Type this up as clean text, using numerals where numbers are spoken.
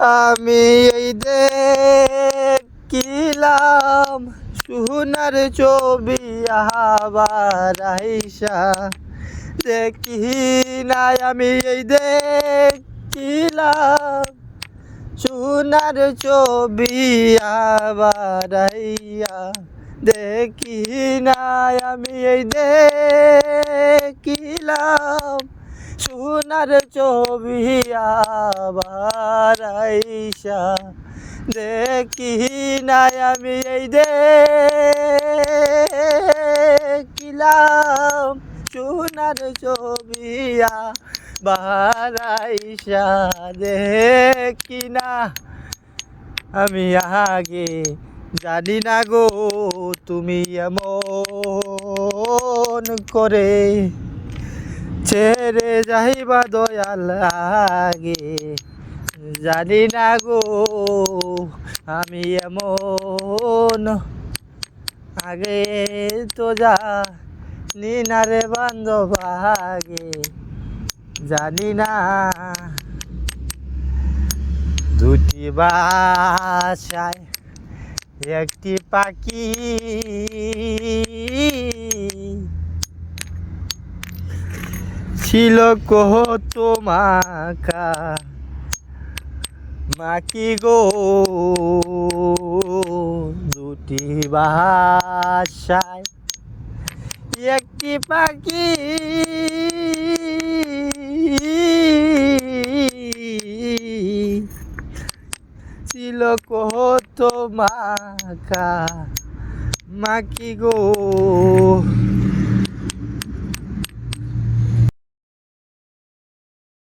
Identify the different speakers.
Speaker 1: আমি এই দেখিলাম সোনার ছবি আবার আইসা দেখি নাই। আমি এই দেখিলাম সোনার ছবি আবার আইয়া দেখি নাই। আমি এই দেখিলাম সোনার ছবি আবার আইসা দেখি নাই। আমি এই দেখিলাম সোনার ছবি আবার আইসা দেখি না। আমি আগে জানি না গো তুমি এমন করে ছেড়ে যাইবা দয়াল। আগে জানি না গো আমি এমন, আগে তো জানি না রে বান্ধব, আগে জানি না। দুটি বাসায় একটি পাখি ছিল কত মাখা মাখি গো। দুটি বাসায় একটি পাখি ছিল কত মাখা মাখি গো।